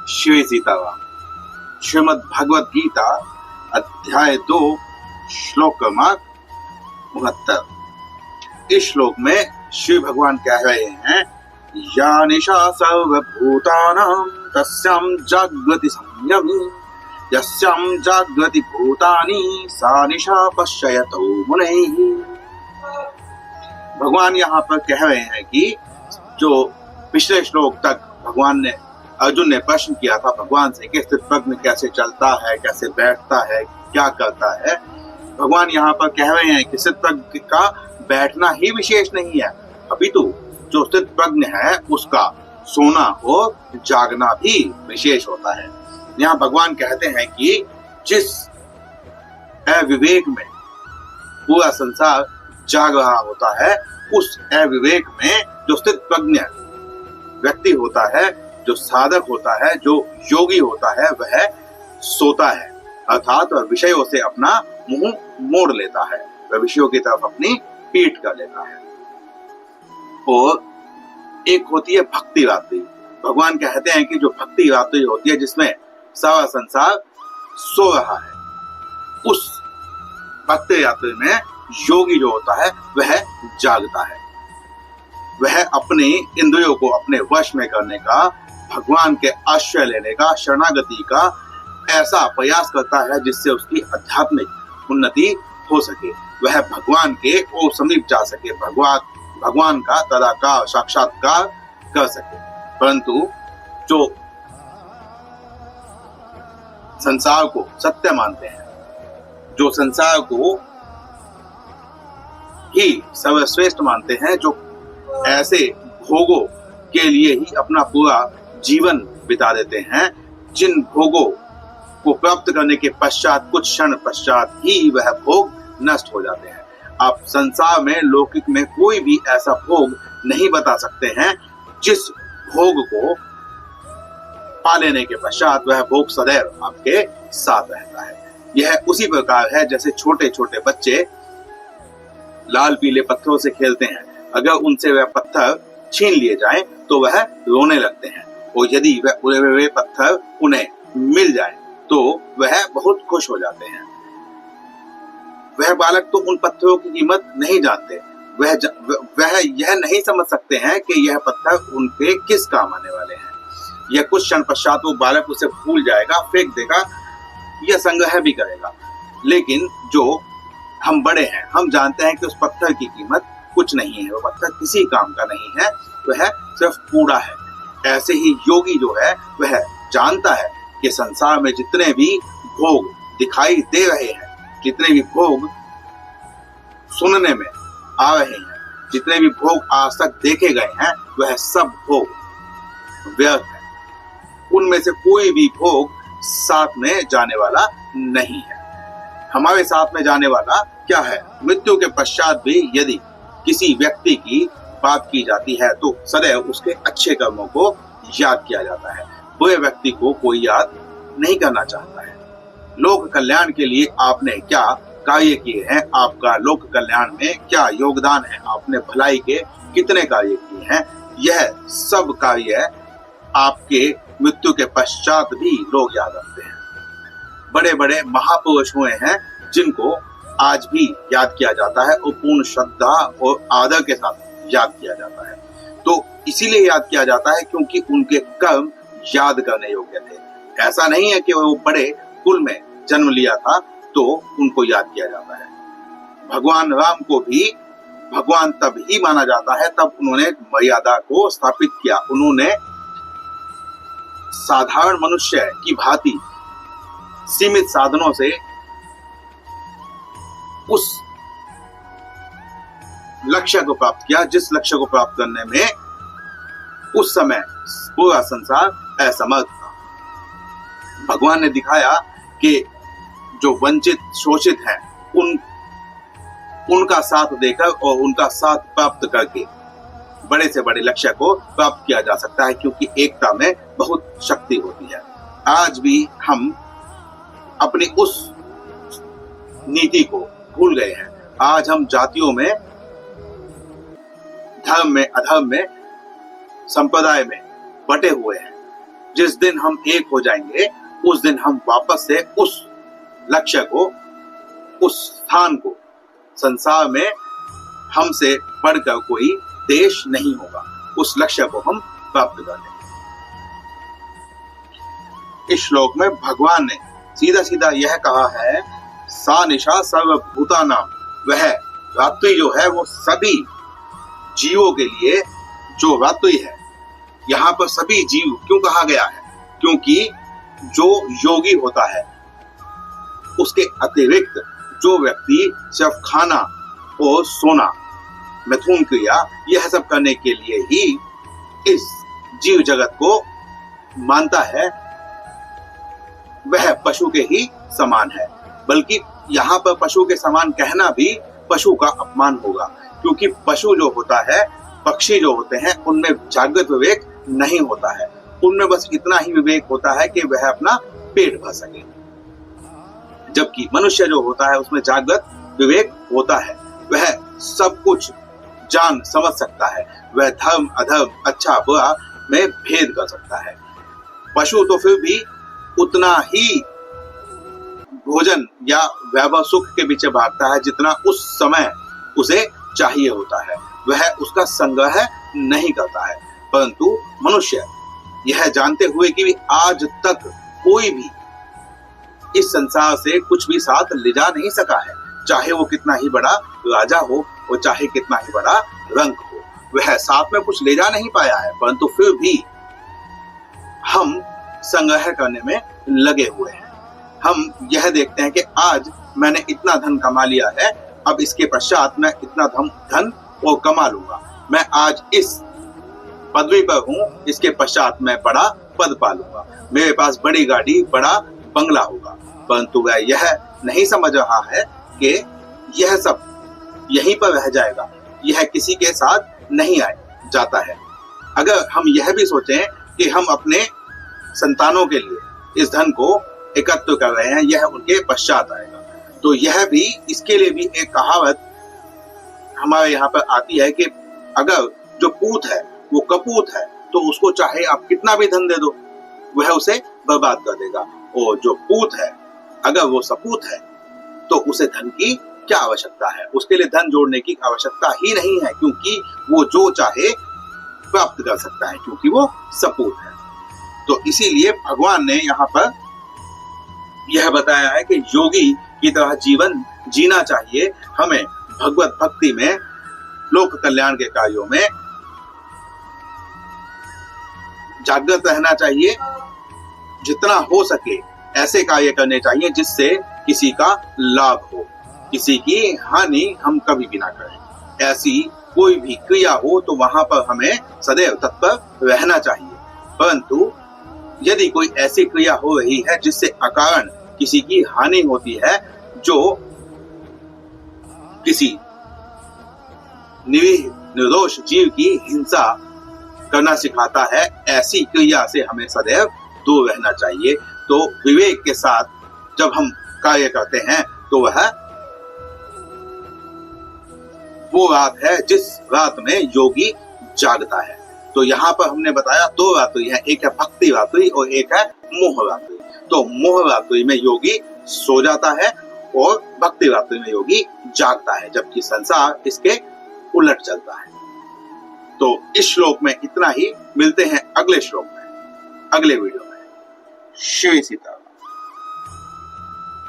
श्री सीताराम। श्रीमद् भगवद गीता अध्याय 2 श्लोक क्रमांक 69। इस श्लोक में श्री भगवान कह रहे हैं, या निशा सर्वभूतानां तस्यां जाग्रति संयमी यस्यां जाग्रति भूतानि सा निशा पश्यतो मुनैः। भगवान यहाँ पर कह रहे हैं कि जो पिछले श्लोक तक अर्जुन ने प्रश्न किया था भगवान से कि स्थितप्रज्ञ कैसे चलता है, कैसे बैठता है, क्या करता है। भगवान यहाँ पर कह रहे हैं कि स्थितप्रज्ञ का बैठना ही विशेष नहीं है, अपितु जो स्थितप्रज्ञ है उसका सोना और जागना भी विशेष होता है। यहाँ भगवान कहते हैं कि जिस अविवेक में पूरा संसार जाग रहा होता है, उस अविवेक में जो स्थितप्रज्ञ व्यक्ति होता है, जो साधक होता है, जो योगी होता है, वह सोता है, अर्थात वह विषयों से अपना मुंह मोड़ लेता है, वह विषयों की तरफ अपनी पीठ कर लेता है। और एक होती है भक्ति रात्रि। भगवान कहते हैं कि जो भक्ति रात्रि होती है जिसमें सारा संसार सो रहा है, उस भक्ति रात्रि में योगी जो होता है वह जागता है। वह अपने इंद्रियों को अपने वश में करने का, भगवान के आश्रय लेने का, शरणागति का ऐसा प्रयास करता है जिससे उसकी आध्यात्मिक उन्नति हो सके, वह भगवान के ओर समीप जा सके, भगवान का तदाकार साक्षात्कार कर सके। परंतु जो संसार को सत्य मानते हैं, जो संसार को ही सर्वश्रेष्ठ मानते हैं, जो ऐसे भोगों के लिए ही अपना पूरा जीवन बिता देते हैं, जिन भोगों को प्राप्त करने के पश्चात कुछ क्षण पश्चात ही वह भोग नष्ट हो जाते हैं। आप संसार में, लौकिक में कोई भी ऐसा भोग नहीं बता सकते हैं जिस भोग को पा लेने के पश्चात वह भोग सदैव आपके साथ रहता है। यह उसी प्रकार है जैसे छोटे छोटे बच्चे लाल पीले पत्थरों से खेलते हैं, अगर उनसे वह पत्थर छीन लिए जाए तो वह रोने लगते हैं, और यदि वह उड़े हुए पत्थर उन्हें मिल जाए तो वह बहुत खुश हो जाते हैं। वह बालक तो उन पत्थरों की कीमत नहीं जानते, वह यह नहीं समझ सकते हैं कि यह पत्थर उनके किस काम आने वाले हैं। यह कुछ क्षण पश्चात वो बालक उसे भूल जाएगा, फेंक देगा या संग्रह भी करेगा। लेकिन जो हम बड़े हैं, हम जानते हैं कि उस पत्थर की कीमत कुछ नहीं है, वो पत्थर किसी काम का नहीं है, वह सिर्फ कूड़ा है। ऐसे ही योगी जो है वह जानता है कि संसार में जितने भी भोग दिखाई दे रहे हैं, जितने भी भोग सुनने में आ रहे हैं, जितने भी भोग आज तक देखे गए हैं, वह सब भोग व्यर्थ है। उनमें से कोई भी भोग साथ में जाने वाला नहीं है। हमारे साथ में जाने वाला क्या है? मृत्यु के पश्चात भी यदि किसी व्यक्ति की बात की जाती है तो सदैव उसके अच्छे कर्मों को याद किया जाता है, बुरे व्यक्ति को कोई याद नहीं करना चाहता है। लोक कल्याण के लिए आपने क्या कार्य किए हैं, आपका लोक कल्याण में क्या योगदान है, आपने भलाई के कितने कार्य किए हैं, यह सब कार्य आपके मृत्यु के पश्चात भी लोग याद रखते हैं। बड़े बड़े महापुरुष हुए हैं जिनको आज भी याद किया जाता है और पूर्ण श्रद्धा और आदर के साथ याद किया जाता है। तो इसीलिए याद किया जाता है क्योंकि उनके कर्म याद करने योग्य थे। ऐसा नहीं है कि वो बड़े कुल में जन्म लिया था तो उनको याद किया जाता है। भगवान राम को भी भगवान तब ही माना जाता है तब उन्होंने मर्यादा को स्थापित किया। उन्होंने साधारण मनुष्य की भांति सीमित साधनों से उस लक्ष्य को प्राप्त किया जिस लक्ष्य को प्राप्त करने में उस समय पूरा संसार असमर्थ था। भगवान ने दिखाया कि जो वंचित शोषित हैं उनका साथ देकर और उनका साथ प्राप्त करके बड़े से बड़े लक्ष्य को प्राप्त किया जा सकता है, क्योंकि एकता में बहुत शक्ति होती है। आज भी हम अपनी उस नीति को भूल गए हैं। आज हम जातियों में, धर्म में, अधर्म में, संप्रदाय में बटे हुए हैं। जिस दिन हम एक हो जाएंगे उस दिन हम वापस से उस लक्ष्य को, उस स्थान को, संसार में हमसे बढ़कर कोई देश नहीं होगा, उस लक्ष्य को हम प्राप्त कर लेंगे। इस श्लोक में भगवान ने सीधा सीधा यह कहा है, सा निशा सर्वभूतानां, वह रात्रि जो है वो सभी जीवों के लिए जो रात्रि है। यहाँ पर सभी जीव क्यों कहा गया है? क्योंकि जो योगी होता है उसके अतिरिक्त जो व्यक्ति सिर्फ खाना और सोना, मिथुन क्रिया, यह सब करने के लिए ही इस जीव जगत को मानता है, वह पशु के ही समान है। बल्कि यहाँ पर पशु के समान कहना भी पशु का अपमान होगा, क्योंकि पशु जो होता है, पक्षी जो होते हैं, उनमें जागृत विवेक नहीं होता है। उनमें बस इतना ही विवेक होता है कि वह अपना पेट भर सके, जबकि मनुष्य जो होता है उसमें जागृत विवेक होता है। वह सब कुछ जान समझ सकता है, वह धर्म अधर्म, अच्छा बुरा में भेद कर सकता है। पशु तो फिर भी उतना ही भोजन या वैभव सुख के पीछे भागता है जितना उस समय उसे चाहिए होता है, वह उसका संग्रह नहीं करता है। परंतु मनुष्य यह जानते हुए कि आज तक कोई भी इस संसार से कुछ भी साथ ले जा नहीं सका है, चाहे वो कितना ही बड़ा राजा हो और चाहे कितना ही बड़ा रंक हो, वह साथ में कुछ ले जा नहीं पाया है, परंतु फिर भी हम संग्रह करने में लगे हुए हैं। हम यह देखते हैं कि आज मैंने इतना धन कमा लिया है, अब इसके पश्चात मैं इतना धन और कमा लूंगा, मैं आज इस पदवी पर हूं, इसके पश्चात मैं बड़ा पद पालूंगा, मेरे पास बड़ी गाड़ी, बड़ा बंगला होगा। परंतु वह यह नहीं समझ रहा है कि यह सब यहीं पर रह जाएगा, यह किसी के साथ नहीं जाता है। अगर हम यह भी सोचें कि हम अपने संतानों के लिए इस धन को एकत्र कर रहे हैं, यह उनके पश्चात आएगा, तो यह भी, इसके लिए भी एक कहावत हमारे यहाँ पर आती है कि अगर जो पूत है वो कपूत है तो उसको चाहे आप कितना भी धन दे दो, वह उसे बर्बाद कर देगा। और जो पूत है, अगर वो सपूत है तो उसे धन की क्या आवश्यकता है, उसके लिए धन जोड़ने की आवश्यकता ही नहीं है, क्योंकि वो जो चाहे प्राप्त कर सकता है, क्योंकि वो सपूत है। तो इसीलिए भगवान ने यहाँ पर यह बताया है कि योगी की तरह जीवन जीना चाहिए, हमें भगवत भक्ति में, लोक कल्याण के कार्यों में जागृत रहना चाहिए, जितना हो सके ऐसे कार्य करने चाहिए जिससे किसी का लाभ हो, किसी की हानि हम कभी भी ना करें। ऐसी कोई भी क्रिया हो तो वहां पर हमें सदैव तत्पर रहना चाहिए। परंतु यदि कोई ऐसी क्रिया हो रही है जिससे अकारण किसी की हानि होती है, जो किसी निर्दोष जीव की हिंसा करना सिखाता है, ऐसी क्रिया से हमें सदैव दूर रहना चाहिए। तो विवेक के साथ जब हम कार्य करते हैं तो वह वो रात है जिस रात में योगी जागता है। तो यहाँ पर हमने बताया दो रात्रि है, एक है भक्ति रात्रि और एक है मोह रात्रि। तो मोह रात्रि में योगी सो जाता है और भक्ति रात्रि में योगी जागता है, जबकि संसार इसके उलट चलता है। तो इस श्लोक में इतना ही, मिलते हैं अगले श्लोक में, अगले वीडियो में। श्री सीता।